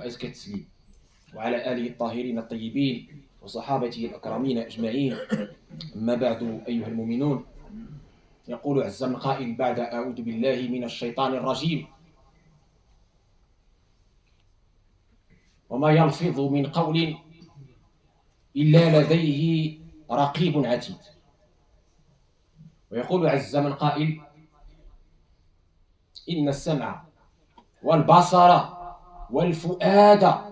وأزكى التسليم وعلى آله الطاهرين الطيبين وصحابته الأكرمين أجمعين. أما بعد أيها المؤمنون، يقول عز من قائل بعد أعوذ بالله من الشيطان الرجيم: وما يلفظ من قول إلا لديه رقيب عتيد. ويقول عز من قائل: إن السمع والبصر والفؤاد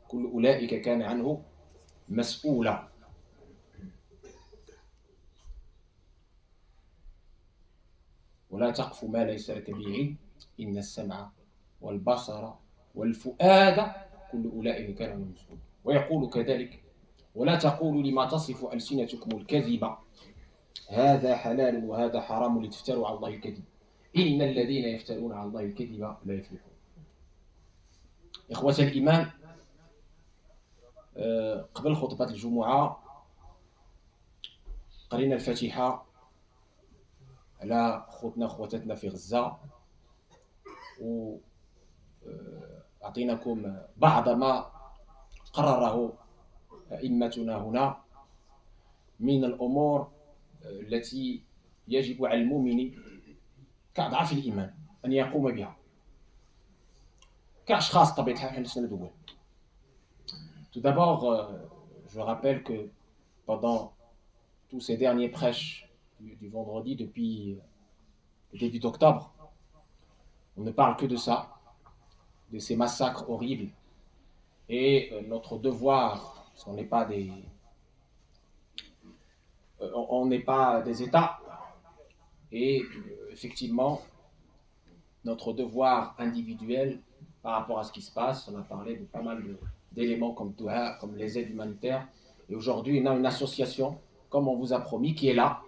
كل أولئك كان عنه مسؤولا. ولا تقف ما ليس لك به علم إن السمع والبصر والفؤاد كل أولئك كان عنه مسؤولا. ويقول كذلك: ولا تقولوا لما تصف ألسنتكم الكذب هذا حلال وهذا حرام لتفتروا على الله الكذب إن الذين يفترون على الله الكذب لا يفلحون. إخوة الإيمان، قبل خطبة الجمعة قرينا الفاتحة على خوتنا في غزة، وأعطيناكم بعض ما قرره أئمتنا هنا من الأمور التي يجب على المؤمن كأضعاف الإيمان أن يقوم بها كأشخاص طبيعة الحال حنا لسنا دول. Tout d'abord, je rappelle que pendant tous ces derniers prêches du vendredi, depuis le début d'octobre, on ne parle que de ça, de ces massacres horribles. Et notre devoir, parce qu'on n'est pas des États, et effectivement, notre devoir individuel par rapport à ce qui se passe, on a parlé de pas mal d'éléments comme les aides humanitaires. Et aujourd'hui, on a une association, comme on vous a promis, qui est là,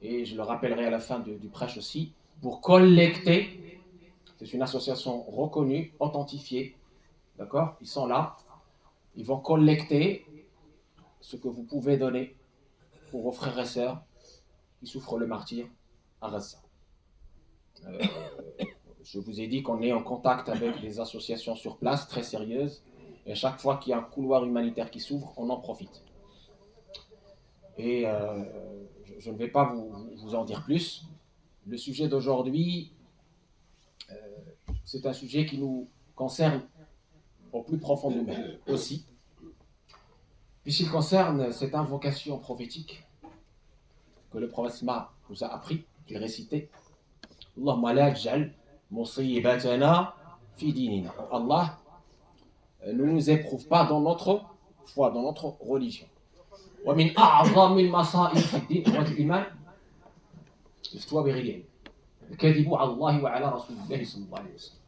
et je le rappellerai à la fin du prêche aussi, pour collecter. C'est une association reconnue, authentifiée, d'accord? Ils sont là, ils vont collecter ce que vous pouvez donner pour vos frères et sœurs qui souffrent le martyre à Gaza. Je vous ai dit qu'on est en contact avec des associations sur place, très sérieuses, et chaque fois qu'il y a un couloir humanitaire qui s'ouvre, on en profite. Et je ne vais pas vous en dire plus. Le sujet d'aujourd'hui, c'est un sujet qui nous concerne au plus profond de nous-mêmes aussi, puisqu'il concerne cette invocation prophétique que le prophète nous a appris, qu'il récitait: Allahumma la taj'al musibatana fi dinina. Allah ne nous éprouve pas dans notre foi, dans notre religion. ومن أعظم المصائب في الدين إخوة الإيمان الافتواء بغير علم، الكذب على الله وعلى رسول الله صلى الله عليه وسلم.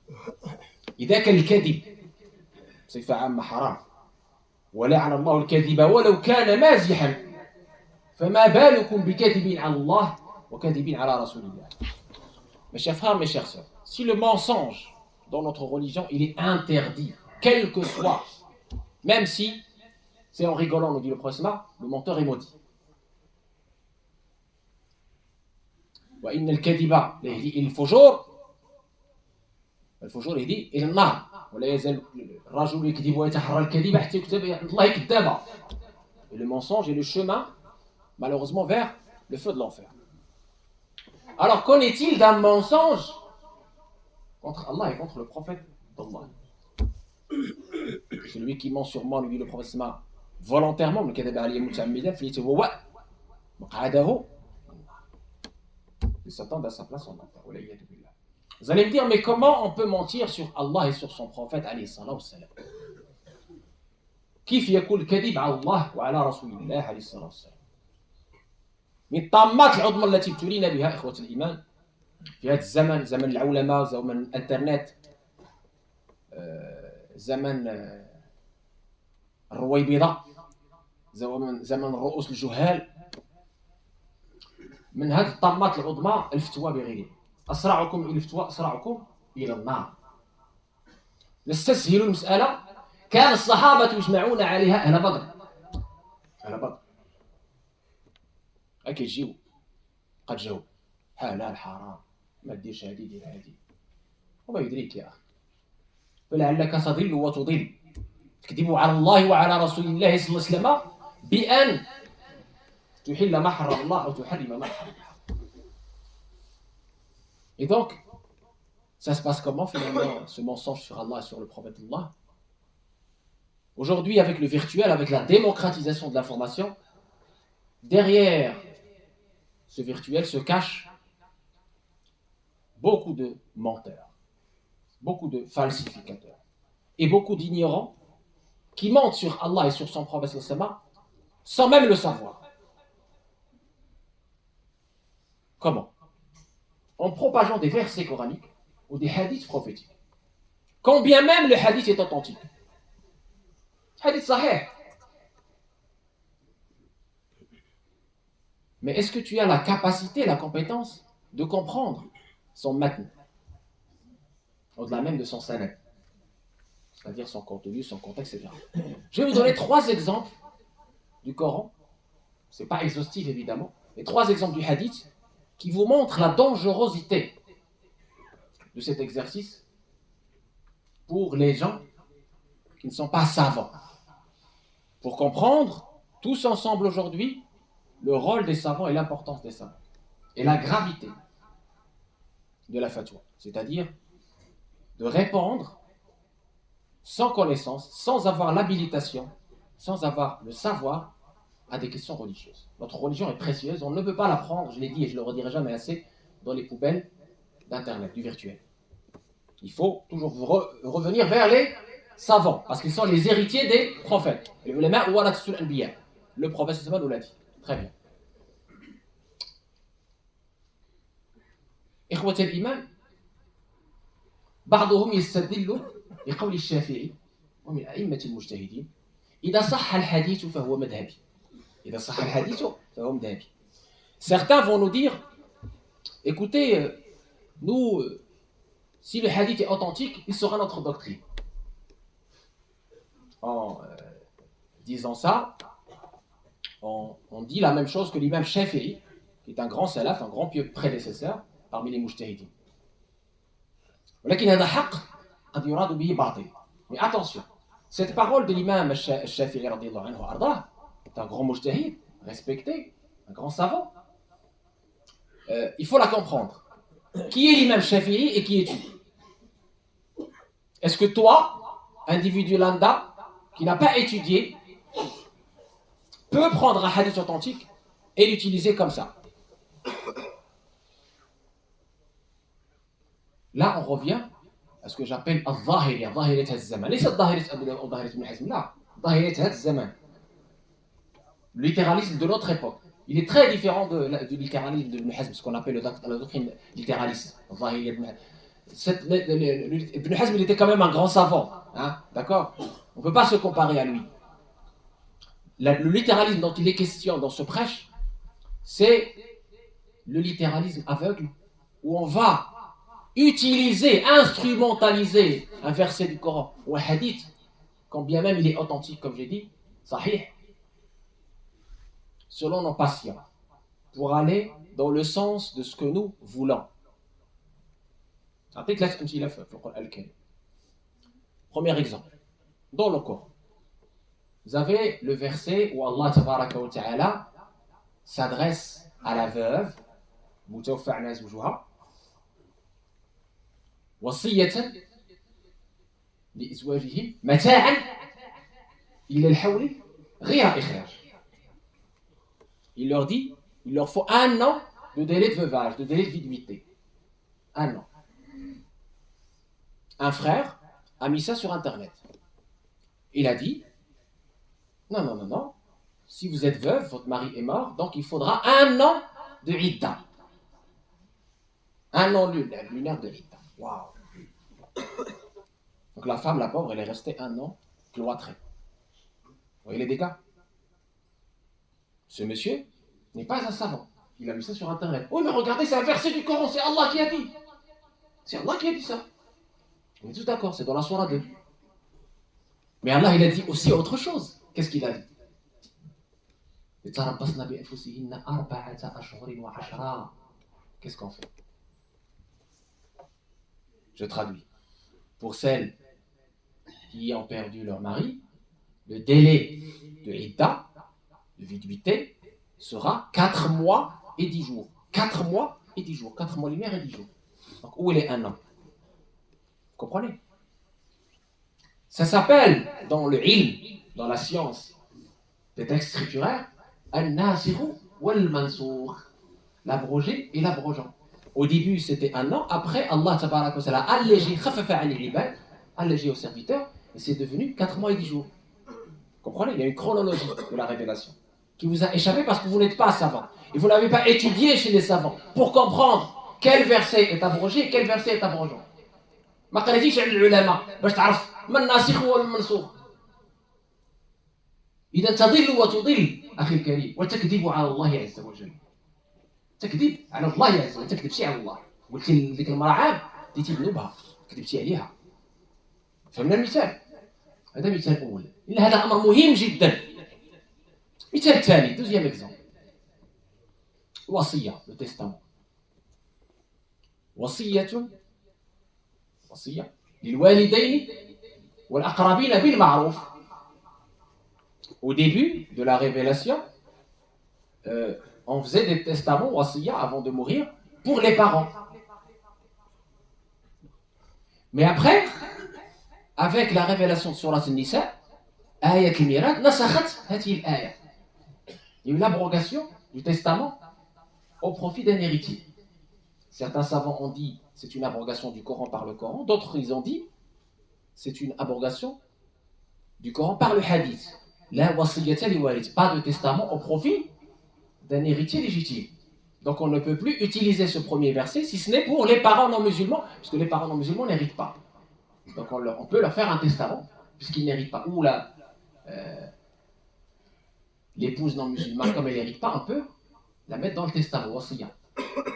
إذا كان الكذب بصفة عامة حرام ولعن الله الكذب ولو كان مازحا، فما بالكم بكذب على الله وكذب على رسول الله. Mes chers frères, mes chères sœurs, si le mensonge dans notre religion, il est interdit, quel que soit, même si c'est en rigolant, nous dit le prophète, le menteur est maudit. وإن الكذب يهدي إلى الفجور الفجور يهدي إلى النار ولا يزال الرجل يكذب ويتحرى الكذب حتى يكتب عند الله كذابا. Et le mensonge est le chemin, malheureusement, vers le feu de l'enfer. Alors, qu'en est-il d'un mensonge contre Allah et contre le prophète d'Allah? Celui qui ment sur moi, nous dit le prophète, volontairement, من كذب علي متعمدا فليتبوأ مقعده. Il s'attend à sa place en enfer. Vous allez me dire, mais comment on peut mentir sur Allah et sur son prophète alayhi salatu wassalam? كيف يكون الكذب على الله وعلى رسول الله عليه الصلاة والسلام؟ من الطامات العظمى التي ابتلينا بها إخوة الإيمان في هذا الزمن، زمن العولمة، زمن الإنترنت، زمن الرويبضة، زمن رؤوس الجهال. من هذه الطامات العظمى الفتوى بغيره. أسرعكم إلى الفتوى أسرعكم إلى النار. نستسهل المسألة. كان الصحابة يجمعون عليها أهل بدر. أهل بدر كيجيو قد جاو حلال حرام، ما ديرش هادي دير هادي، وما يدريك يا أخي. فلعلك تضل وتضل تكذب على الله وعلى رسول الله صلى الله عليه وسلم بأن تحل ما حرم الله أو تحرم ما حرم. Et donc, ça se passe comment finalement, ce mensonge sur Allah et sur le prophète d'Allah? Aujourd'hui, avec le virtuel, avec la démocratisation de l'information, derrière ce virtuel se cachent beaucoup de menteurs, beaucoup de falsificateurs et beaucoup d'ignorants qui mentent sur Allah et sur son prophète sans même le savoir. Comment? En propageant des versets coraniques ou des hadiths prophétiques. Quand bien même le hadith est authentique. Hadith sahih. Mais est-ce que tu as la capacité, la compétence de comprendre son matn, au-delà même de son sanad, c'est-à-dire son contenu, son contexte, etc. Je vais vous donner 3 exemples du Coran. Ce n'est pas exhaustif évidemment, mais 3 exemples du hadith qui vous montrent la dangerosité de cet exercice pour les gens qui ne sont pas savants. Pour comprendre tous ensemble aujourd'hui le rôle des savants et l'importance des savants et la gravité de la fatwa, c'est-à-dire de répondre sans connaissance, sans avoir l'habilitation, sans avoir le savoir à des questions religieuses. Notre religion est précieuse, on ne peut pas la prendre, je l'ai dit et je ne le redirai jamais assez, dans les poubelles d'Internet, du virtuel. Il faut toujours revenir vers les savants, parce qu'ils sont les héritiers des prophètes. Le prophète Sallallahu nous l'a dit. Très bien. إخوة الإيمان بعضهم يستدل بقول الشافعي ومن أئمة المجتهدين إذا صح الحديث فهو مذهبي. إذا صح الحديث فهو مذهبي. Certains vont nous dire, écoutez, nous, si le hadith est authentique, il sera notre doctrine. En disant ça, on dit la même chose que l'imam Shafi'i, qui est un grand salaf, un grand pieux prédécesseur parmi les mujtahidines. Mais attention, cette parole de l'imam Shafi'i est un grand mujtahid, respecté, un grand savant. Il faut la comprendre. Qui est l'imam Shafi'i et qui es-tu? Est-ce que toi, individu lambda, qui n'a pas étudié, peut prendre un hadith authentique et l'utiliser comme ça? Là, on revient à ce que j'appelle al-Zahiri, al-Zahiri de zaman. ليس الظاهرية ابن حزم, لا, الظاهرية de zaman. Le littéralisme de notre époque. Il est très différent du littéralisme d'Ibn Hazm, ce qu'on appelle la doctrine littéraliste. Ibn Hazm, il était quand même un grand savant, hein, d'accord? On ne peut pas se comparer à lui. Le littéralisme dont il est question dans ce prêche, c'est le littéralisme aveugle, où on va utiliser, instrumentaliser un verset du Coran ou un hadith, quand bien même il est authentique, comme j'ai dit, sahih, selon nos passions, pour aller dans le sens de ce que nous voulons. Premier exemple, dans le Coran, vous avez le verset où Allah tabaraka wa ta'ala s'adresse à la veuve, mutawaffa' zawjuha, wasiyatan li azwajihim mata'an ila al-hawl ghayra ikhraj. Il leur dit, il leur faut 1 an de délai de veuvage, de délai de viduité. 1 an. Un frère a mis ça sur Internet. Il a dit, non. Si vous êtes veuve, votre mari est mort, donc il faudra 1 an de idda. 1 an lunaire de idda. Waouh. Donc la femme, la pauvre, elle est restée 1 an cloîtrée. Vous voyez les dégâts? Ce monsieur n'est pas un savant. Il a mis ça sur Internet. Oh, mais regardez, c'est un verset du Coran, c'est Allah qui a dit. C'est Allah qui a dit ça. On est tous d'accord, c'est dans la Sourate 2. Mais Allah, il a dit aussi autre chose. Qu'est-ce qu'il a dit? Qu'est-ce qu'on fait? Je traduis. Pour celles qui ont perdu leur mari, le délai de Idda, de viduité, sera 4 mois et 10 jours. 4 mois et 10 jours. 4 mois lunaires et 10 jours. Donc, où est un an? Vous comprenez? Ça s'appelle, dans le ilm, dans la science des textes scripturaires, al-nasikhu wal-mansoukh, l'abrogé et l'abrogeant. Au début, c'était un an. Après, Allah tabaraka wa ta'ala a allégé, khafafa an al-ibad, allégé aux serviteurs, et c'est devenu 4 mois et 10 jours. Vous comprenez? Il y a une chronologie de la révélation qui vous a échappé parce que vous n'êtes pas savant. Et vous ne l'avez pas étudié chez les savants pour comprendre quel verset est abrogé et quel verset est abrogeant. ما قريتيش على العلماء باش تعرف ما الناسخ والمنسوخ. إذا تضل وتضل أخي الكريم وتكذب على الله عز وجل. تكذب على الله عز وجل، تكذبتي على الله. قلتي لديك المرأة عاب ديتي ذنوبها، كذبتي عليها. فهمنا المثال؟ هذا مثال أول. إن هذا أمر مهم جدا. مثال ثاني، دوزيام إكزامبل. وصية، لو تيستامون. وصية للوالدين والأقربين بالمعروف. Au début de la révélation, on faisait des testaments wasiya avant de mourir pour les parents. Mais après, avec la révélation de Surat An-Nisa, Ayat al-Mirad, nasakhat hati al-aya. Il y a eu l'abrogation du testament au profit d'un héritier. Certains savants ont dit c'est une abrogation du Coran par le Coran, d'autres ils ont dit c'est une abrogation du Coran par le hadith. La wasiyata li walid, pas de testament au profit d'un héritier légitime. Donc on ne peut plus utiliser ce premier verset si ce n'est pour les parents non musulmans, puisque les parents non musulmans n'héritent pas. Donc on peut leur faire un testament puisqu'ils n'héritent pas. Ou l'épouse non musulmane, comme elle n'hérite pas, on peut la mettre dans le testament, wasiya.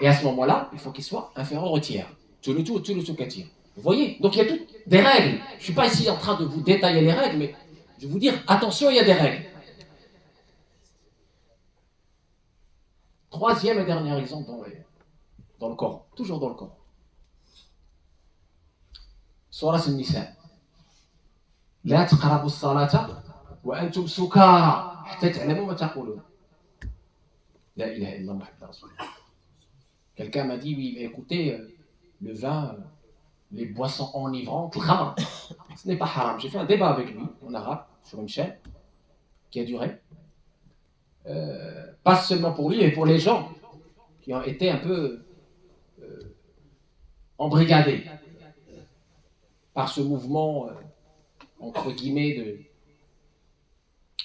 Et à ce moment-là, il faut qu'il soit inférieur au tiers. Tout le katir. Vous voyez? Donc il y a toutes des règles. Je ne suis pas ici en train de vous détailler les règles, mais je vais vous dire, attention, il y a des règles. Troisième et dernier exemple dans le Coran. Toujours dans le Coran. Surah An-Nisa. لا تقربوا الصلاة وأنتم سكارى حتى تعلموا ما تقولون. لا إله إلا الله محمد رسول الله. Quelqu'un m'a dit, oui, écoutez, le vin, les boissons enivrantes, le khamr, ce n'est pas haram. J'ai fait un débat avec lui, en arabe, sur une chaîne, qui a duré. Pas seulement pour lui, mais pour les gens qui ont été un peu embrigadés par ce mouvement, entre guillemets,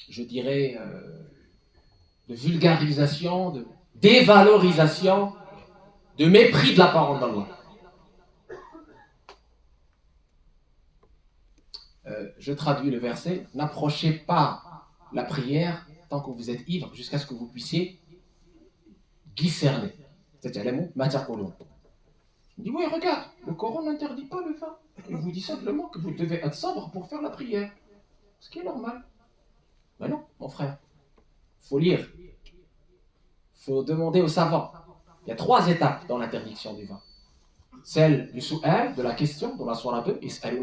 je dirais, de vulgarisation, de dévalorisation, de mépris de la parole d'Allah. Je traduis le verset. N'approchez pas la prière tant que vous êtes ivre, jusqu'à ce que vous puissiez discerner. C'est-à-dire les mots mataqulun. Il dit oui, regarde, le Coran n'interdit pas le vin. Il vous dit simplement que vous devez être sobre pour faire la prière. Ce qui est normal. Mais non, mon frère. Il faut lire. Il faut demander aux savants. Il y a 3 étapes dans l'interdiction du vin. Celle du su'al, de la question, dans la surah 2, celle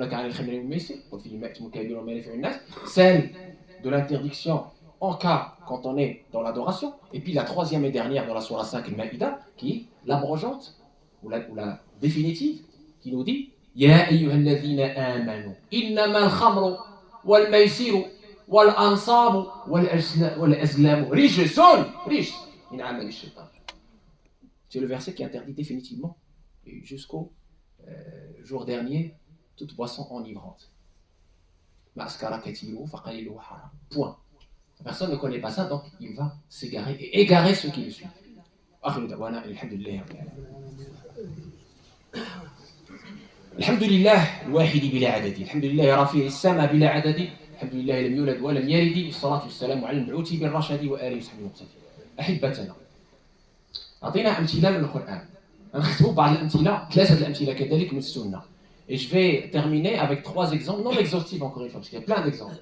de l'interdiction en cas quand on est dans l'adoration, et puis la 3e et dernière dans la surah 5, al-Maïda, qui est l'abrogeante, ou la définitive, qui nous dit Ya ayyuhalladhina amanu, innama al-khamru wal-maysiru wal-ansabu wal-azlamu rijsun min amali ash-shaytan. C'est le verset qui interdit définitivement, et jusqu'au jour dernier, toute boisson enivrante. Point. Personne ne connaît pas ça, donc il va s'égarer et égarer ceux qui le suivent. الحمد لله الواحد بلا عدد، الحمد لله رفيع السماء بلا عدد، الحمد لله لم يولد ولم يلد، الصلاة والسلام على المبعوث بالرشد وآله وصحبه وسلم. أحبتنا، أعطينا أمثلة من القرآن. نختبوا بعض الأمثلة، 3 الأمثلة كذلك من السنة. Et je vais terminer avec 3 exemples, non exhaustifs encore une fois, parce qu'il y a plein d'exemples.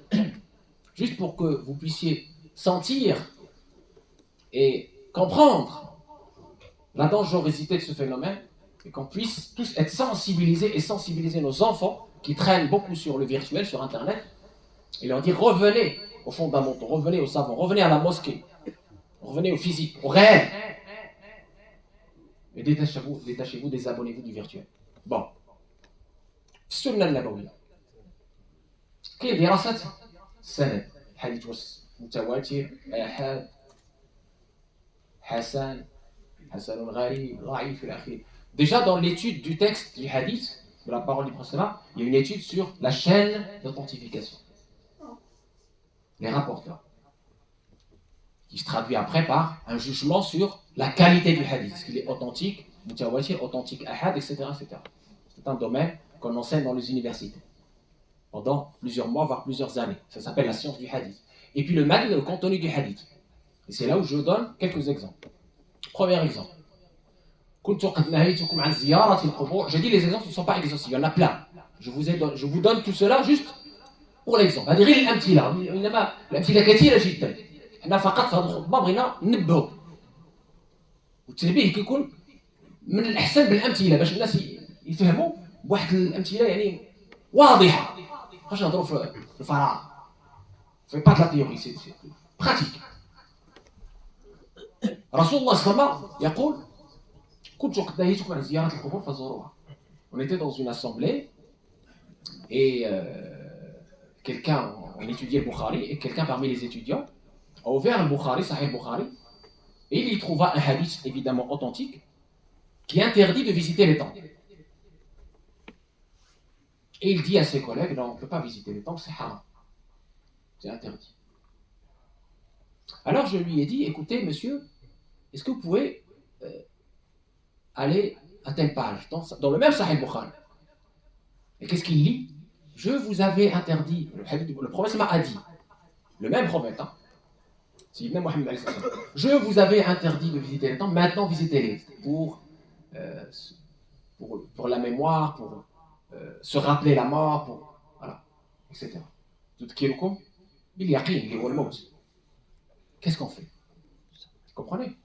Juste pour que vous puissiez sentir et comprendre la dangerosité de ce phénomène, et qu'on puisse tous être sensibilisés et sensibiliser nos enfants qui traînent beaucoup sur le virtuel, sur Internet, et leur dire revenez aux fondamentaux, revenez aux savants, revenez à la mosquée, revenez au physique, au réel. Et détachez-vous, désabonnez-vous du virtuel. Bon. السنة النبوية كاين دراسة سند حديث متواتر آحاد حسن غريب ضعيف إلى آخره. Déjà dans l'étude du texte du hadith, de la parole du prophète, il y a une étude sur la chaîne d'authentification. Les rapporteurs. Qui se traduit après par un jugement sur la qualité du hadith. Est-ce qu'il est authentique, mutawatir, authentique ahad, etc., etc. C'est un domaine qu'on enseigne dans les universités pendant plusieurs mois, voire plusieurs années. Ça s'appelle la science du hadith. Et puis le matn, le contenu du hadith. Et c'est là où je donne quelques exemples. Premier exemple. Je dis les exemples ne sont pas exhaustifs, il y en a plein. Je vous donne tout cela juste pour l'exemple. هذه غير الأمثلة. إنما الأمثلة كثيرة جدا. احنا فقط في هذه الخطبة بغينا ننبهوا. والتنبيه كيكون من الأحسن بالأمثلة باش الناس يفهموا بواحد الأمثلة يعني واضحة. خاش نهضروا في الفراغ. في با لا تيوري سي براتيك. رسول الله صلى الله عليه وسلم يقول كنت قد نهيتكم عن زيارة القبور فزوروها. On était dans une assemblée et quelqu'un, on étudiait le Bukhari et quelqu'un parmi les étudiants a ouvert le Bukhari, Sahih Bukhari, et il y trouva un hadith évidemment authentique qui interdit de visiter les temples. Et il dit à ses collègues, non, on ne peut pas visiter les temples, c'est haram. C'est interdit. Alors je lui ai dit, écoutez monsieur, est-ce que vous pouvez aller à telle page, dans le même Sahih Bukhari. Et qu'est-ce qu'il lit? Je vous avais interdit, le prophète a dit, le même prophète, hein, je vous avais interdit de visiter les temples, maintenant visitez-les pour la mémoire, pour se rappeler la mort, voilà, etc. Qu'est-ce qu'on fait? Vous comprenez?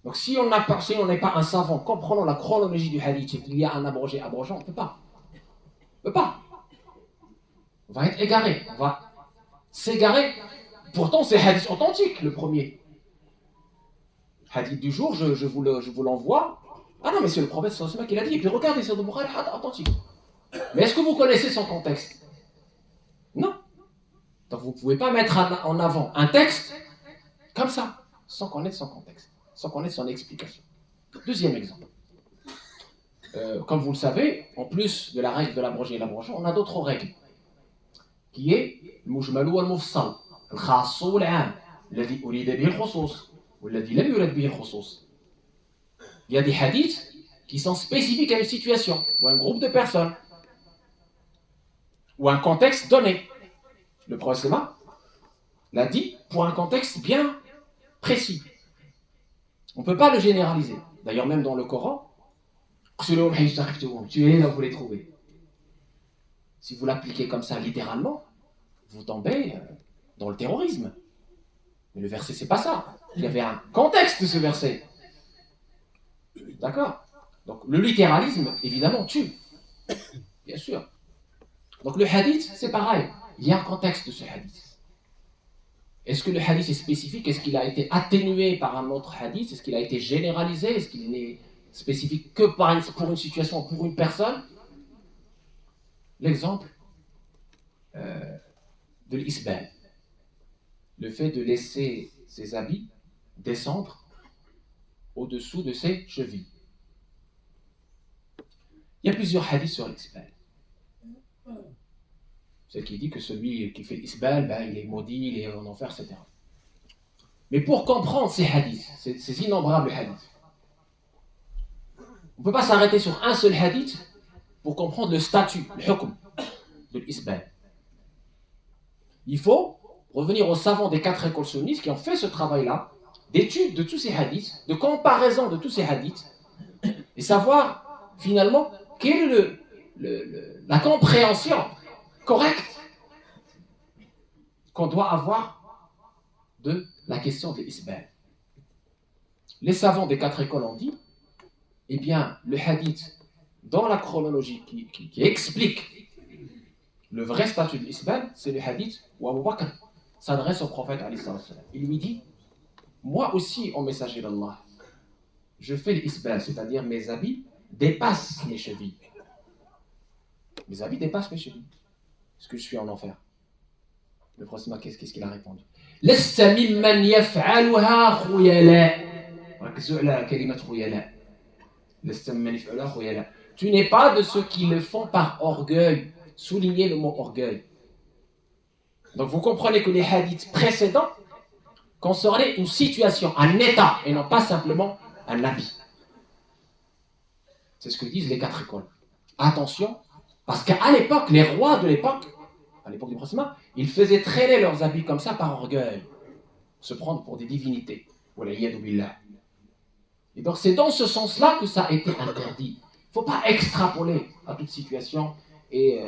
Donc si on n'est pas un savant, comprenons la chronologie du hadith, il y a un abrogé abrogeant, on ne peut pas. On ne peut pas. On va être égaré, on va s'égarer. Pourtant c'est hadith authentique, le premier. Hadith du jour, je vous l'envoie. Ah non, mais c'est le prophète sallallahu alayhi wa sallam qui l'a dit. Et puis regardez, c'est le Bukhari authentique. Mais est-ce que vous connaissez son contexte? Non. Donc vous ne pouvez pas mettre en avant un texte comme ça, sans connaître son contexte, sans connaître son explication. Deuxième exemple. Comme vous le savez, en plus de la règle de l'abrogé et l'abrogeant, on a d'autres règles, qui est le mujmal ou le mufsal, le khass ou l'am, الذي أريد به الخصوص والذي لم يرد به الخصوص. Il y a des hadiths qui sont spécifiques à une situation, ou à un groupe de personnes, ou à un contexte donné. Le prophète l'a dit pour un contexte bien précis. On ne peut pas le généraliser. D'ailleurs, même dans le Coran, tuez-les là où vous les trouvez. Si vous l'appliquez comme ça littéralement, vous tombez dans le terrorisme. Mais le verset, c'est pas ça. Il y avait un contexte de ce verset. D'accord? Donc le littéralisme, évidemment, tue. Bien sûr. Donc le hadith, c'est pareil. Il y a un contexte de ce hadith. Est-ce que le hadith est spécifique? Est-ce qu'il a été atténué par un autre hadith? Est-ce qu'il a été généralisé? Est-ce qu'il n'est spécifique que pour une situation, pour une personne? L'exemple de l'isbal. Le fait de laisser ses habits descendre au-dessous de ses chevilles. Il y a plusieurs hadiths sur l'isbal. C'est qui dit que celui qui fait l'isbal, il est maudit, il est en enfer, etc. Mais pour comprendre ces hadiths, ces innombrables hadiths, on ne peut pas s'arrêter sur un seul hadith pour comprendre le statut, le hukm de l'isbal. Il faut revenir aux savants des 4 écoles sunnites qui ont fait ce travail-là, d'étude de tous ces hadiths, de comparaison de tous ces hadiths, et savoir finalement quelle est la compréhension correcte qu'on doit avoir de la question de l'isbal. Les savants des 4 écoles ont dit, eh bien, le hadith, dans la chronologie qui explique Le vrai statut de l'isbal, c'est le hadith où Abu Bakr s'adresse au prophète. Il lui dit, moi aussi, au messager d'Allah, je fais l'isbal, c'est-à-dire mes habits dépassent mes chevilles. Mes habits dépassent mes chevilles. Est-ce que je suis en enfer? Le prophète, qu'est-ce qu'il a répondu? لست ممن يفعلها خيلاء. ركزوا على كلمة خيلاء. لست ممن يفعلها خيلاء. Tu n'es pas de ceux qui le font par orgueil. Soulignez le mot orgueil. Donc vous comprenez que les hadiths précédents concernaient une situation, un état, et non pas simplement un habit. C'est ce que disent les 4 écoles. Attention, parce qu'à l'époque, les rois de l'époque, à l'époque du prophète, ils faisaient traîner leurs habits comme ça par orgueil, se prendre pour des divinités. Et donc c'est dans ce sens-là que ça a été interdit. Il ne faut pas extrapoler à toute situation et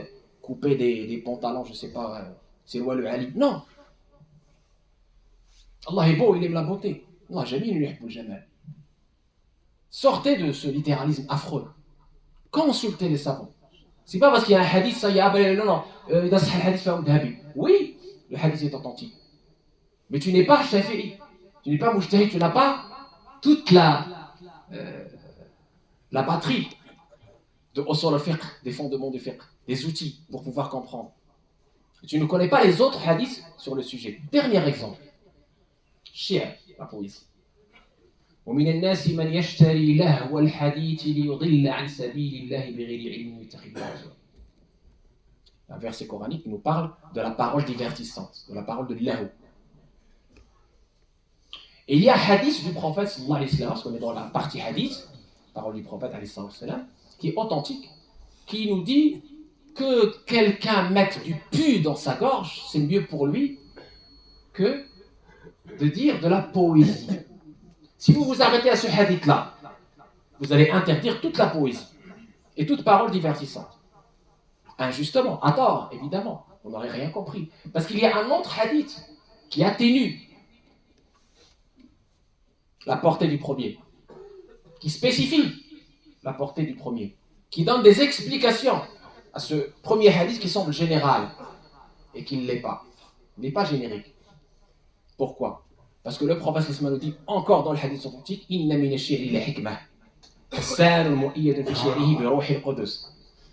couper des pantalons, je ne sais pas, c'est loi le Ali. Non. Allah est beau, il aime la beauté. Allah jamil yuhibbul jamal. Sortez de ce littéralisme affreux. Consultez les savants. C'est pas parce qu'il y a un hadith, ça y est, non, dans ce hadith, oui, le hadith est authentique. Mais tu n'es pas shafi'i, tu n'es pas mujtahid, tu n'as pas toute la batterie de usul al-fiqh, des fondements du fiqh, des outils pour pouvoir comprendre. Tu ne connais pas les autres hadiths sur le sujet. Dernier exemple. Shi'r, la poésie. ومن الناس من يشتري لهو الحديث ليضل عن سبيل الله بغير علم يتخذها هزوا. Un verset coranique qui nous parle de la parole divertissante, de la parole de lahu. Et il y a un hadith du prophète sallallahu alayhi wa sallam, parce qu'on est dans la partie hadith, parole du prophète alayhi wa sallam, qui est authentique, qui nous dit que quelqu'un mette du pu dans sa gorge, c'est mieux pour lui que de dire de la poésie. Si vous vous arrêtez à ce hadith-là, vous allez interdire toute la poésie et toute parole divertissante. Injustement, à tort, évidemment, vous n'aurez rien compris. Parce qu'il y a un autre hadith qui atténue la portée du premier, qui spécifie la portée du premier, qui donne des explications à ce premier hadith qui semble général et qui ne l'est pas. Il n'est pas générique. Pourquoi? Parce que le prophète nous dit encore dans le hadith authentique, Inna min ash-shi'ri la hikmah.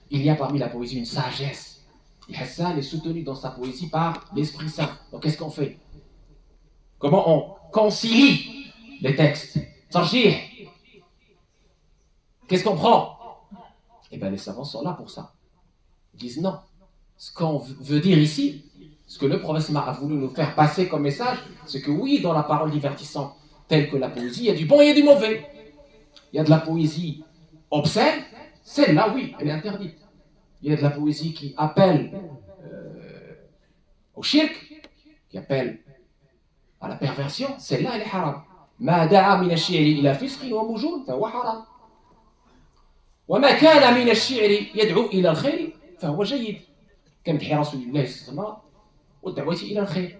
Il y a parmi la poésie une sagesse. Et Hassan est soutenu dans sa poésie par l'Esprit Saint. Donc qu'est-ce qu'on fait? Comment on concilie les textes? Tarjih. Qu'est-ce qu'on prend? Eh bien les savants sont là pour ça. Ils disent non. Ce qu'on veut dire ici, ce que le prophète a voulu nous faire passer comme message, c'est que oui, dans la parole divertissante, telle que la poésie, il y a du bon et il y a du mauvais. Il y a de la poésie obscène, celle-là, oui, elle est interdite. Il y a de la poésie qui appelle au shirk, qui appelle à la perversion, celle-là, elle est haram. Ma da'a min ash-shi'ri ila fisqin wa mujun, fa huwa haram. Wa ma kana min ash-shi'ri yad'u ila al-khayr, fa huwa jayyid. كمدح رسول الله صلى الله عليه وسلم والدعوة إلى الخير.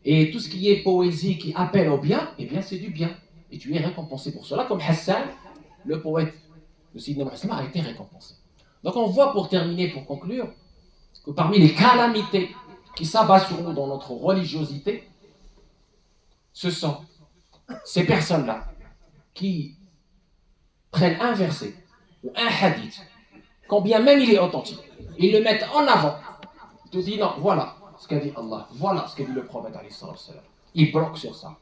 Et tout ce qui est poésie qui appelle au bien, eh bien c'est du bien. Et tu es récompensé pour cela, comme Hassan, le poète de Sidna Muhammad, a été récompensé. Donc on voit pour terminer, pour conclure, que parmi les calamités qui s'abattent sur nous dans notre religiosité, ce sont ces personnes-là qui prennent un verset ou un hadith, quand bien même il est authentique, ils le mettent en avant. Ils te disent non, voilà ce qu'a dit Allah, voilà ce qu'a dit le prophète. Ils bloquent sur ça.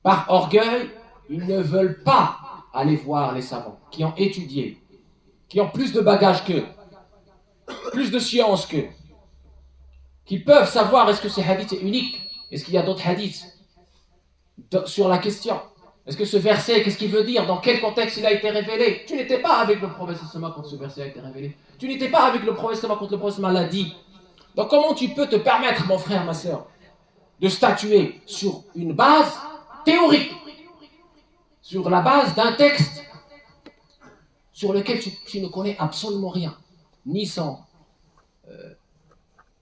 Par orgueil, ils ne veulent pas aller voir les savants qui ont étudié, qui ont plus de bagages qu'eux, plus de science qu'eux, qui peuvent savoir est-ce que ce hadith est unique, est-ce qu'il y a d'autres hadiths sur la question. Est-ce que ce verset, qu'est-ce qu'il veut dire? Dans quel contexte il a été révélé? Tu n'étais pas avec le prophète quand ce verset a été révélé. Tu n'étais pas avec le prophète quand le prophète l'a dit. Donc comment tu peux te permettre, mon frère, ma soeur, de statuer sur une base théorique, sur la base d'un texte sur lequel tu ne connais absolument rien, ni son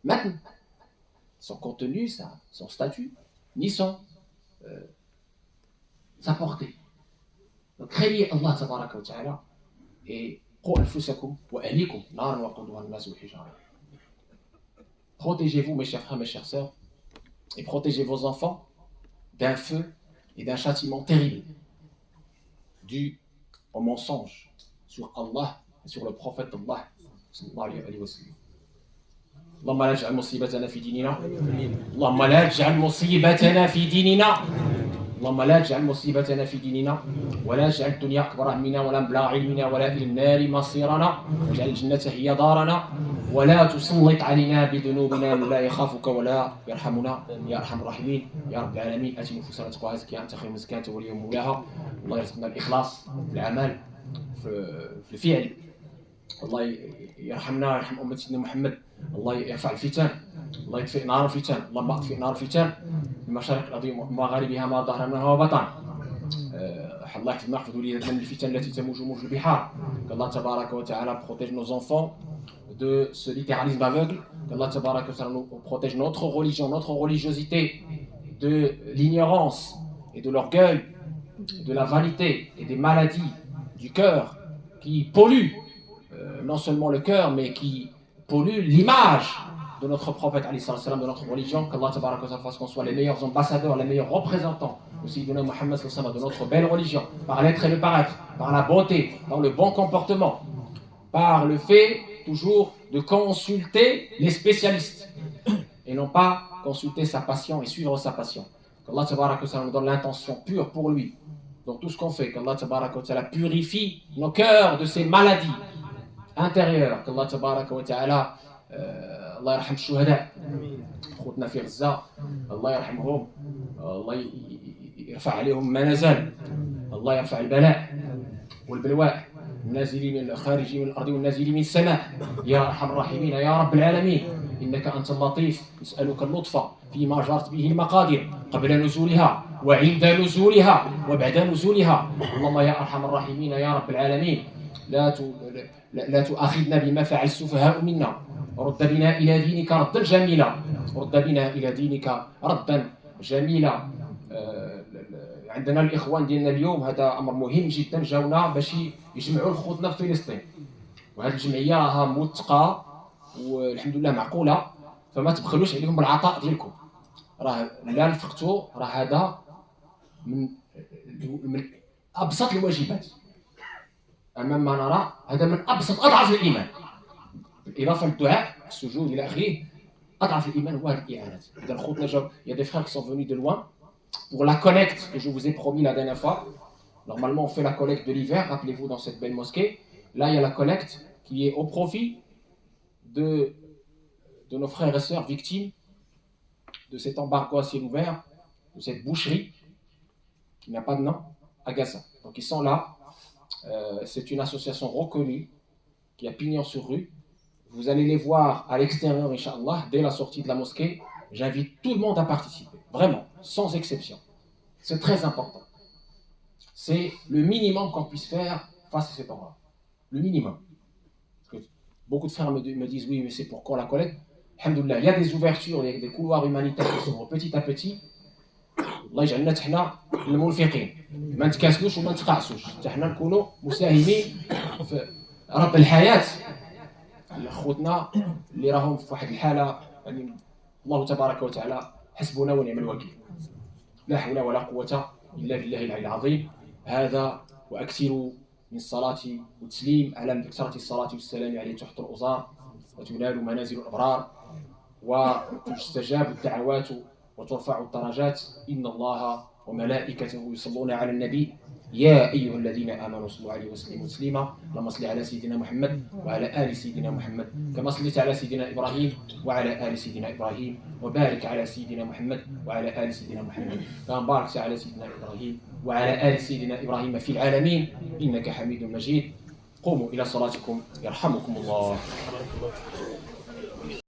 matn, son contenu, son statut, ni sa portée. Donc craignez Allah tabaraka wa ta'ala et qu anfusakum wa ahlikum naran waquduha an-nas wal hijara. Protégez-vous, mes chers frères, mes chères sœurs, et protégez vos enfants d'un feu et d'un châtiment terrible dû au mensonge sur Allah et sur le prophète d'Allah sallallahu alayhi wa sallam. اللهم لا تجعل مصيبتنا في ديننا اللهم لا تجعل مصيبتنا في ديننا اللهم لا تجعل مصيبتنا في ديننا ولا تجعل الدنيا أكبر همنا ولا مبلغ علمنا ولا إلى النار مصيرنا واجعل الجنة هي دارنا ولا تسلط علينا بذنوبنا من لا يخافك ولا يرحمنا يا أرحم الراحمين يا رب العالمين. آت نفوسنا تقواها زكيها أنت خير من زكاها أنت ولي مولاها. الله يرزقنا الإخلاص في العمل في الفعل. الله يرحمنا ويرحم أمة سيدنا محمد. الله يرفع الفتن. الله يطفئ نار الفتن. اللهم اطفئ نار الفتن المشارق الأرض ومغاربها ما ظهر منها وبطن. الله يحفظنا ويحفظ وليدنا من الفتن التي تموج موج البحار. qu'Allah tabaraka wa ta'ala protège nos enfants de ce littéralisme aveugle. qu'Allah tabaraka wa ta'ala protège notre religion, notre religiosité de l'ignorance et de l'orgueil, de la vanité et des maladies du cœur qui polluent non seulement le cœur mais qui polluent l'image de notre prophète, de notre religion. Qu'Allah tabaraka wa ta'ala fasse qu'on soit les meilleurs ambassadeurs, les meilleurs représentants aussi de notre belle religion, par l'être et le paraître, par la beauté, par le bon comportement, par le fait toujours de consulter les spécialistes et non pas consulter sa passion et suivre sa passion. Qu'Allah tabaraka wa ta'ala nous donne l'intention pure pour lui dans tout ce qu'on fait. Qu'Allah tabaraka wa ta'ala purifie nos cœurs de ces maladies intérieures. Qu'Allah tabaraka wa ta'ala الله يرحم الشهداء خوتنا في غزة. الله يرحمهم. الله يرفع عليهم ما نزل. الله يرفع البلاء والبلواء النازلين من الخارجين من الأرض والنازلين من السماء يا أرحم الراحمين يا رب العالمين. إنك أنت اللطيف نسألك اللطف فيما جرت به المقادير قبل نزولها وعند نزولها وبعد نزولها. اللهم يا أرحم الراحمين يا رب العالمين لا تؤاخذنا بما فعل السفهاء منا. رد بنا إلى دينك ردا جميلا. رد بنا إلى دينك ردا جميلا. عندنا الإخوان ديالنا اليوم هذا أمر مهم جدا جاونا باش يجمعوا خوتنا في فلسطين وهذه الجمعية راها موثقة والحمد لله معقولة فما تبخلوش عليهم بالعطاء ديالكم. راه لا نفقتوا راه هذا من أبسط الواجبات أمام ما نرى. هذا من أبسط أضعف الإيمان بالإضافة للدعاء السجود إلى آخره. أضعف الإيمان هو هذه الإعانات. إذا خوتنا جاو il y a des frères qui sont venus de loin pour la collecte que je vous ai promis la dernière fois. Normalement, on fait la collecte de l'hiver, rappelez-vous, dans cette belle mosquée. Là, il y a la collecte qui est au profit de nos frères et sœurs victimes de cet embargo à ciel ouvert, de cette boucherie qui n'a pas de nom à Gaza. Donc, ils sont là. C'est une association reconnue qui a pignon sur rue. Vous allez les voir à l'extérieur, Inch'Allah, dès la sortie de la mosquée. J'invite tout le monde à participer, vraiment, sans exception. C'est très important. C'est le minimum qu'on puisse faire face à cet endroit. Le minimum. Parce que beaucoup de frères me disent, oui, mais c'est pourquoi la collecte. Alhamdoulilah, il y a des ouvertures, il y a des couloirs humanitaires qui s'ouvrent petit à petit. الله يجعلنا تحنا المنفقين ما نتكاسلوش وما نتقاعسوش حتى حنا نكونوا مساهمين في رب الحياة خوتنا اللي راهم في واحد الحالة يعني الله تبارك وتعالى حسبنا ونعم الوكيل. لا حول ولا قوة إلا بالله العلي العظيم. هذا وأكثروا من الصلاة والتسليم على من كثرة الصلاة والسلام عليه تحت الأوزار وتنال منازل الأبرار وتستجاب الدعوات وترفع الدرجات. إن الله وملائكته يصلون على النبي يا أيها الذين آمنوا صلوا عليه وسلموا تسليما. اللهم صل على سيدنا محمد وعلى آل سيدنا محمد كما صليت على سيدنا إبراهيم وعلى آل سيدنا إبراهيم وبارك على سيدنا محمد وعلى آل سيدنا محمد كما باركت على سيدنا إبراهيم وعلى آل سيدنا إبراهيم في العالمين إنك حميد مجيد. قوموا إلى صلاتكم يرحمكم الله.